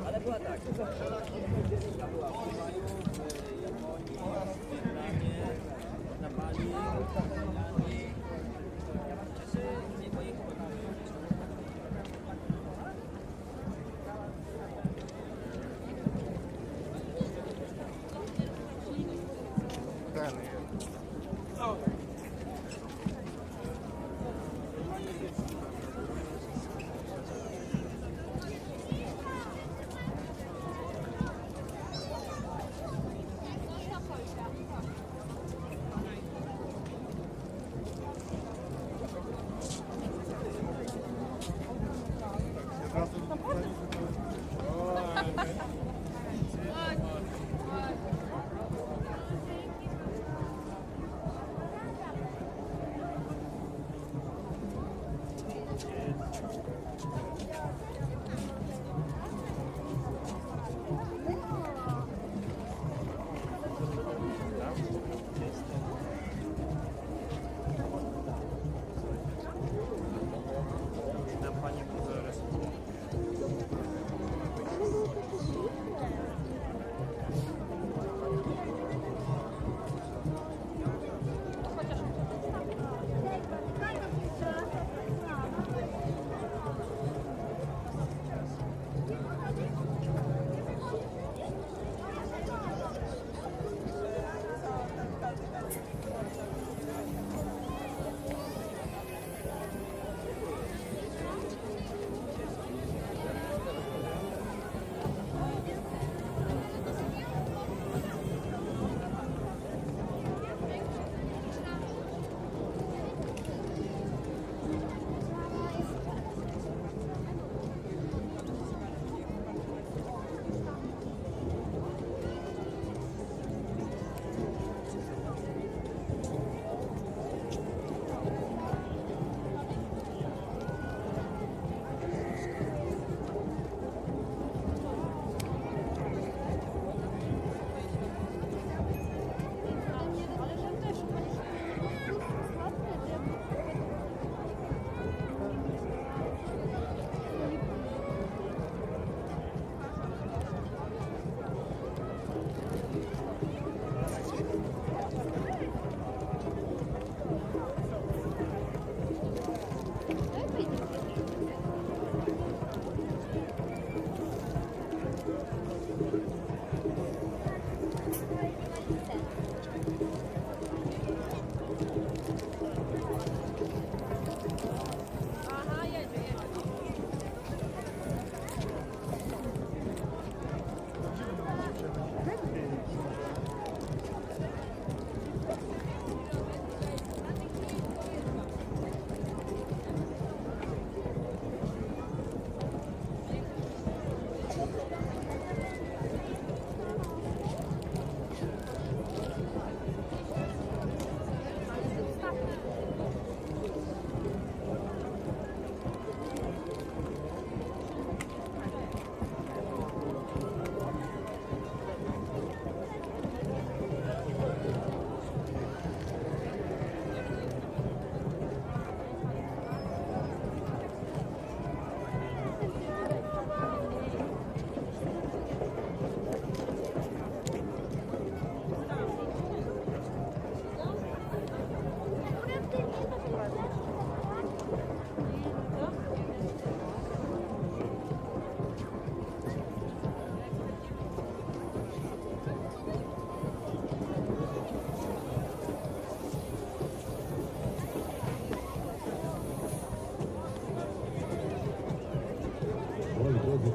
Ale była tak. Była w maju, w Japonii, w Wietnamie, na Bali, w Tajlandii. Ja mam czasy nie pojechałem.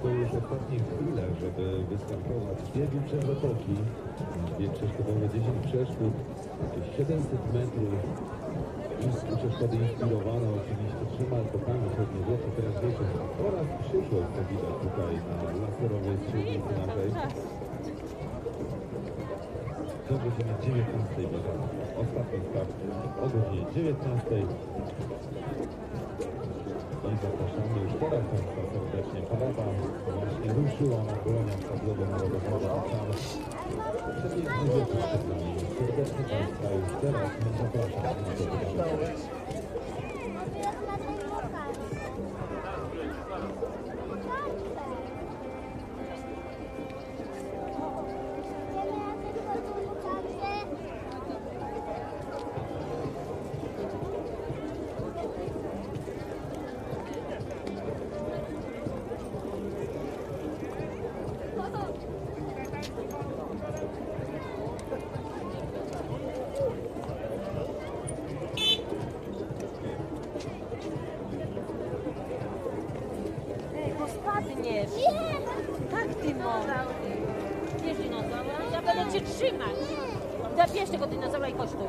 To już ostatnie chwile, żeby wystartować z biegu przewrotoki. Bieg przeszkodowy 10 przeszkód, jakieś 700 metrów. Przeszkody inspirowane oczywiście 3 markokami średniowieczu, teraźniejsze oraz przyszłość, to widać tutaj na laserowej strzelnicy naszej. Do godziny 19 będzie ostatni start o godzinie 19. I zapraszamy już teraz Państwa serdecznie. Parada właśnie ruszyła na koloniach Stadionu Narodowego Warszawy. Przepiękny wieczór przed nami. Serdecznie Państwa już teraz zapraszamy na to wydarzenie. no spadniesz. Tak, dinozaur. Bierz dinozaura, ja będę cię trzymać. Zabierz tego dinozaura i chodź tu.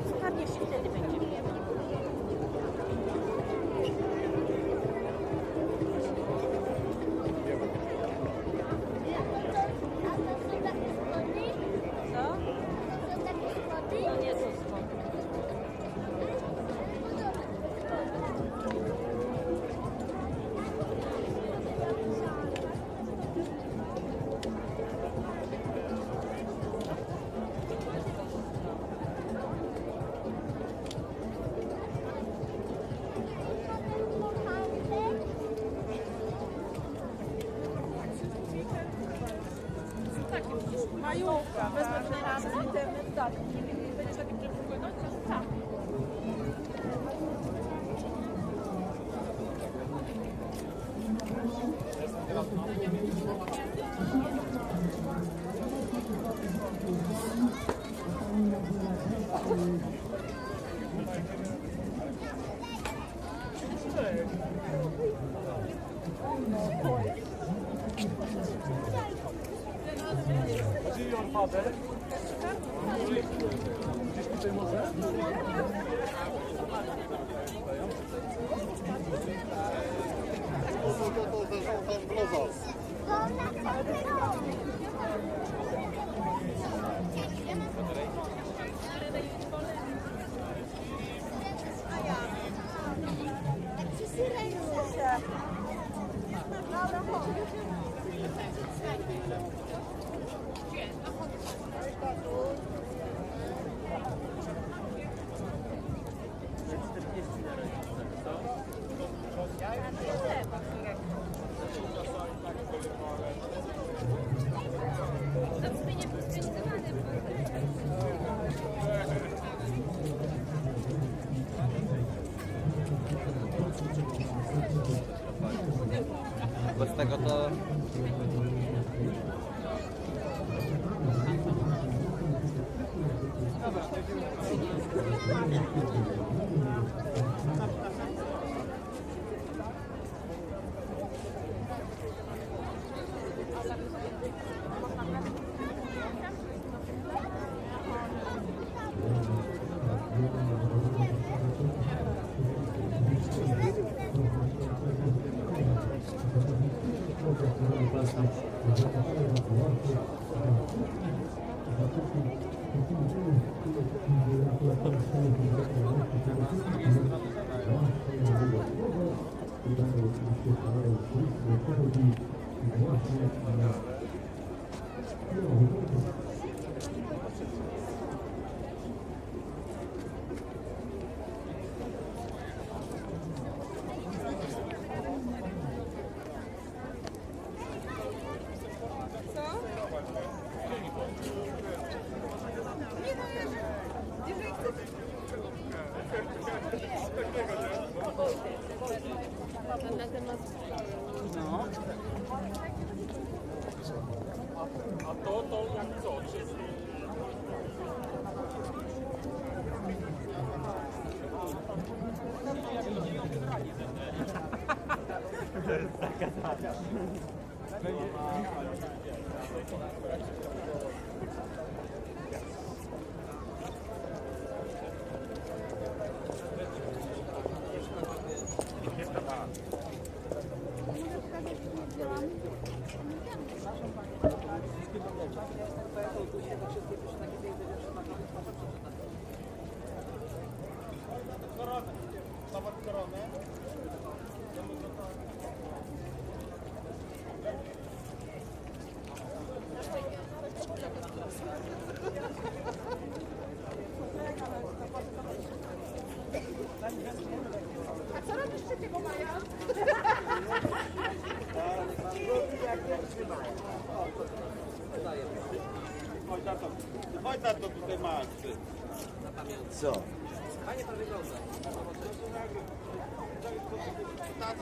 Spadniesz i wtedy będzie. Co? To nie są schody. Majówka, wezmę to na raz w internet, tak. Będziesz taki przepłynąć? Tak. Bez tego to... No. A to jak co? To jest zagadane. A co robisz 3 maja? Chodź na to tutaj masz. Co? Fajnie to wygląda.